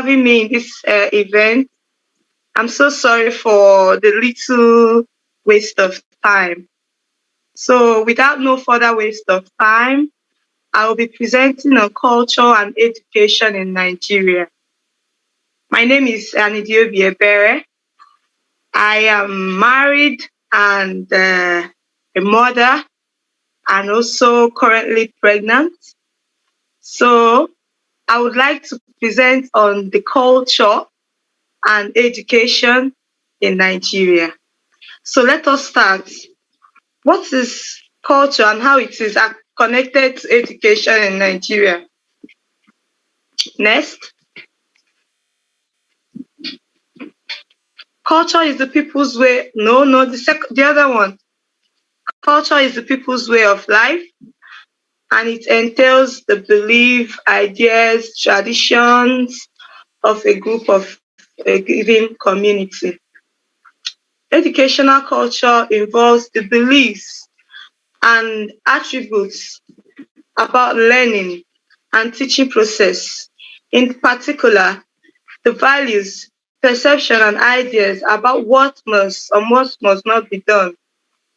having me in this event. I'm so sorry for the little waste of time. So without no further waste of time, I will be presenting on culture and education in Nigeria. My name is Anidiobi Ebere. I am married and a mother and also currently pregnant. So I would like to present on the culture and education in Nigeria. So let us start. What is culture and how it is connected to education in Nigeria? Next. Culture is the people's way. The other one. Culture is the people's way of life, and it entails the belief, ideas, traditions of a group of a given community. Educational culture involves the beliefs and attributes about learning and teaching process. In particular, the values, perception, and ideas about what must or what must not be done,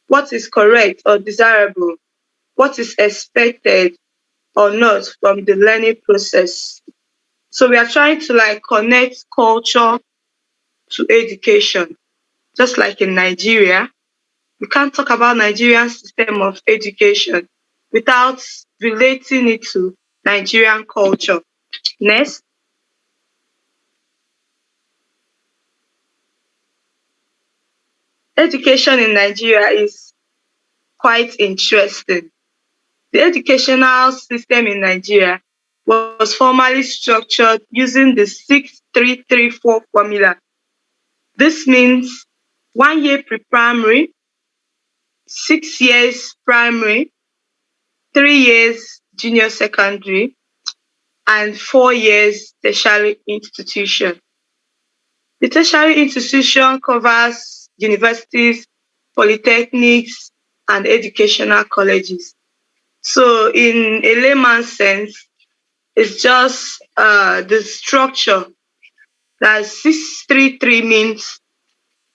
what is correct or desirable, what is expected or not from the learning process. So we are trying to connect culture to education. Just like in Nigeria, we can't talk about Nigerian system of education without relating it to Nigerian culture. Next. Education in Nigeria is quite interesting. The educational system in Nigeria was formally structured using the 6334 formula. This means 1 year pre-primary, 6 years primary, 3 years junior secondary, and 4 years tertiary institution. The tertiary institution covers universities, polytechnics, and educational colleges. So in a layman's sense, it's just the structure that 633 means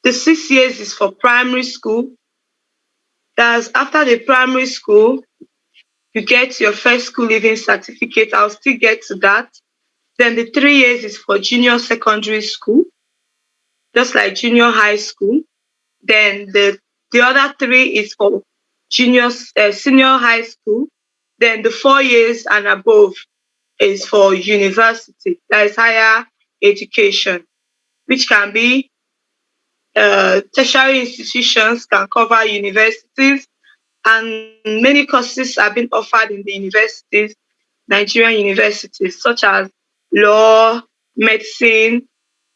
the 6 years is for primary school. That's after the primary school, you get your first school leaving certificate. I'll still get to that. Then the 3 years is for junior secondary school, just like junior high school. Then the other 3 is for senior high school. Then the 4 years and above is for university, that is higher education, which can be tertiary institutions, can cover universities, and many courses are being offered in the universities, Nigerian universities, such as law, medicine,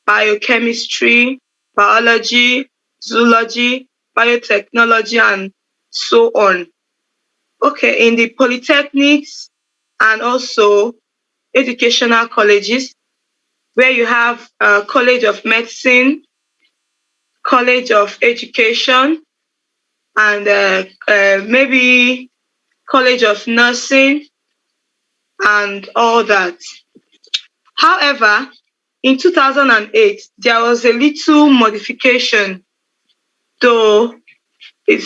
biochemistry, biology, zoology, biotechnology, and so on. Okay, in the polytechnics and also educational colleges, where you have College of Medicine, College of Education, and maybe College of Nursing, and all that. However, in 2008, there was a little modification, though the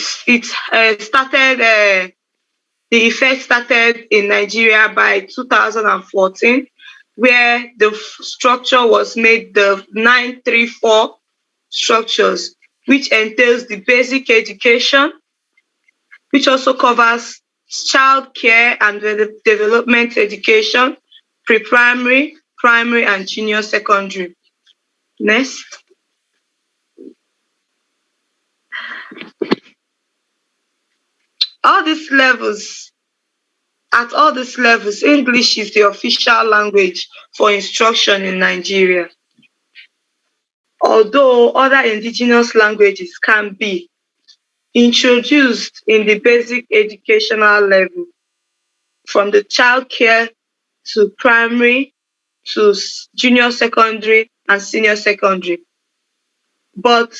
effect started in Nigeria by 2014, where the structure was made the 934 structures, which entails the basic education, which also covers child care and development education, pre-primary, primary, and junior secondary. Next. At all these levels, English is the official language for instruction in Nigeria. Although other indigenous languages can be introduced in the basic educational level, from the child care to primary to junior secondary and senior secondary. But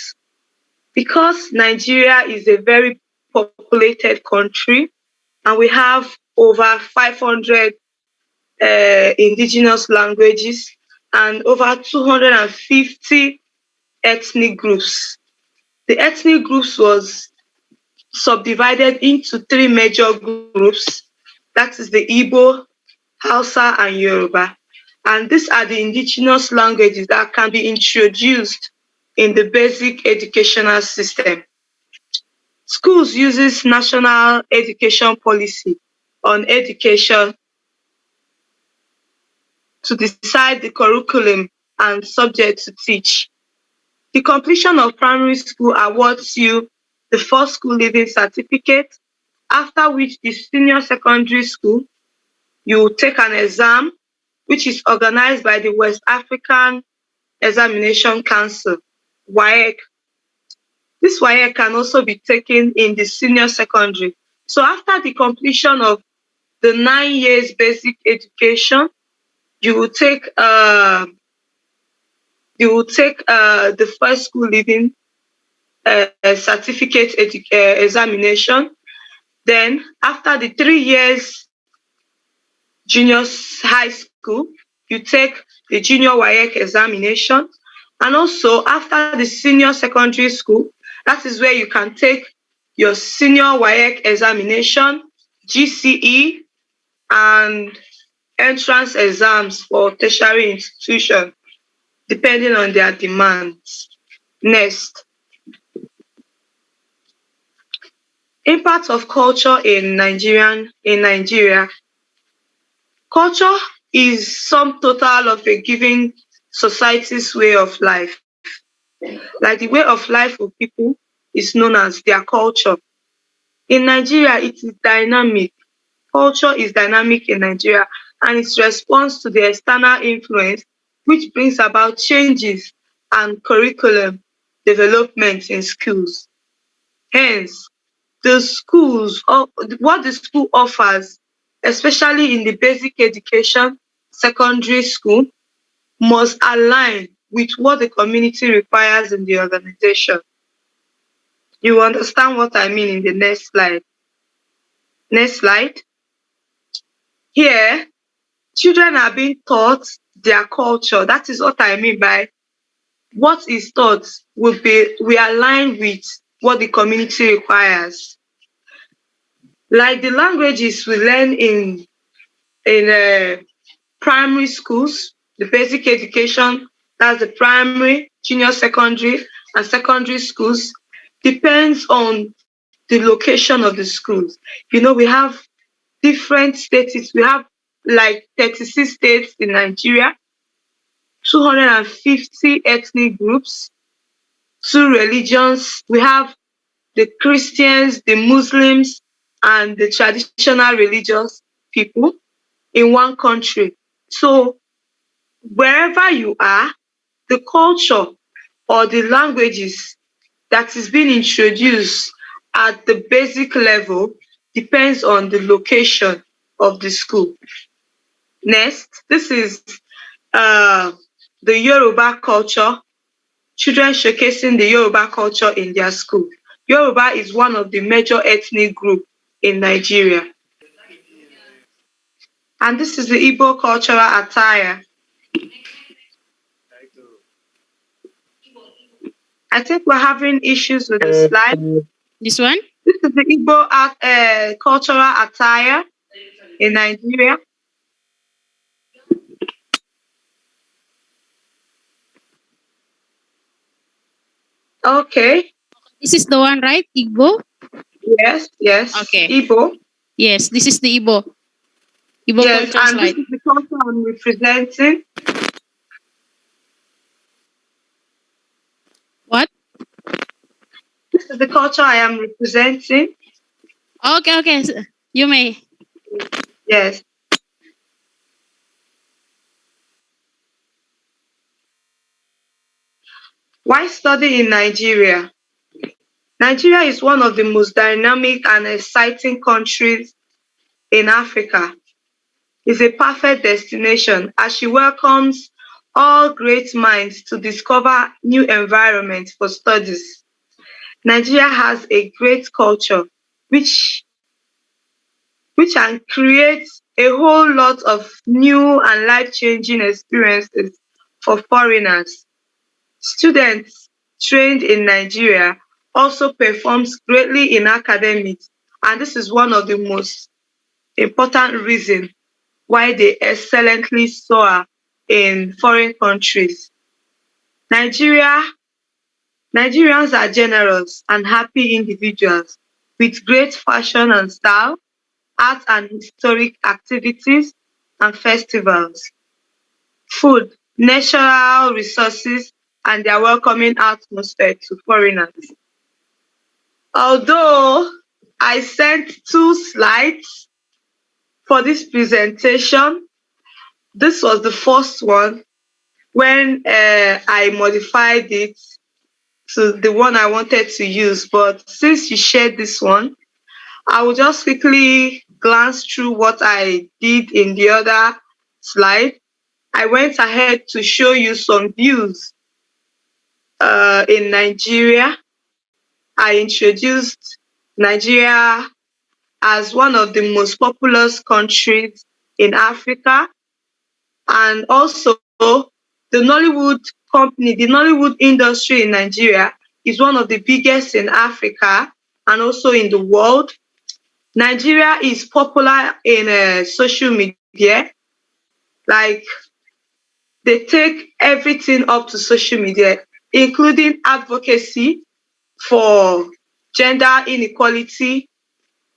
because Nigeria is a very populated country and we have over 500 indigenous languages and over 250 ethnic groups. The ethnic groups was subdivided into three major groups. That is the Igbo, Hausa, and Yoruba. And these are the indigenous languages that can be introduced in the basic educational system. Schools uses national education policy on education to decide the curriculum and subject to teach. The completion of primary school awards you the first school leaving certificate, after which the senior secondary school, you take an exam which is organized by the West African Examination Council, WAEC. This WAEC can also be taken in the senior secondary. So after the completion of the 9 years basic education, you will take the first school leaving certificate examination. Then after the 3 years junior high school, you take the junior WAEC examination. And also after the senior secondary school, that is where you can take your senior WAEC examination, GCE, and entrance exams for tertiary institutions, depending on their demands. Next, impact of culture in Nigeria. Culture is sum total of a given society's way of life. Like the way of life of people is known as their culture. In Nigeria, it is dynamic. Culture is dynamic in Nigeria, and it responds to the external influence which brings about changes and curriculum development in schools. Hence, what the school offers, especially in the basic education, secondary school, must align with what the community requires in the organization. You understand what I mean in the next slide. Next slide. Here, children are being taught their culture. That is what I mean by what is taught will align with what the community requires. Like the languages we learn in primary schools, the basic education, that's the primary, junior secondary, and secondary schools, depends on the location of the schools. We have different states. We have like 36 states in Nigeria, 250 ethnic groups, two religions. We have the Christians, the Muslims, and the traditional religious people in one country. So wherever you are, the culture or the languages that is being introduced at the basic level depends on the location of the school. Next, this is the Yoruba culture, children showcasing the Yoruba culture in their school. Yoruba is one of the major ethnic groups in Nigeria. And this is the Igbo cultural attire. I think we're having issues with the slide. This one? This is the Igbo cultural attire in Nigeria. Okay. This is the one, right? Igbo? Yes. Okay. Igbo. Yes, this is the Igbo. Igbo Yes, culture and slide. this is the culture I'm representing. What? This is the culture I am representing. Okay. You may. Yes. Why study in Nigeria? Nigeria is one of the most dynamic and exciting countries in Africa. It's a perfect destination as she welcomes all great minds to discover new environments for studies. Nigeria has a great culture which can create a whole lot of new and life-changing experiences for foreigners. Students trained in Nigeria also performs greatly in academics, and this is one of the most important reasons why they excellently soar in foreign countries. Nigeria Nigerians are generous and happy individuals with great fashion and style, art and historic activities and festivals, food, natural resources, and their welcoming atmosphere to foreigners. Although I sent two slides for this presentation, this was the first one when I modified it to the one I wanted to use. But since you shared this one, I will just quickly glance through what I did in the other slide. I went ahead to show you some views in Nigeria. I introduced Nigeria as one of the most populous countries in Africa, and also the Nollywood industry in Nigeria is one of the biggest in Africa and also in the world. Nigeria is popular in social media, like they take everything up to social media, including advocacy for gender inequality,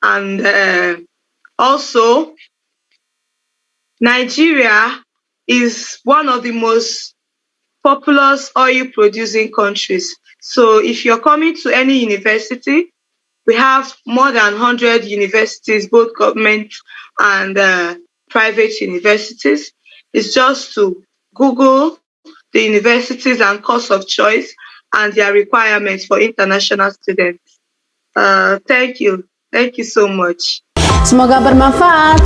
and also Nigeria is one of the most populous oil producing countries. So if you're coming to any university, we have more than 100 universities, both government and private universities. It's just to Google the universities and course of choice and their requirements for international students. Thank you. Thank you so much. Semoga bermanfaat.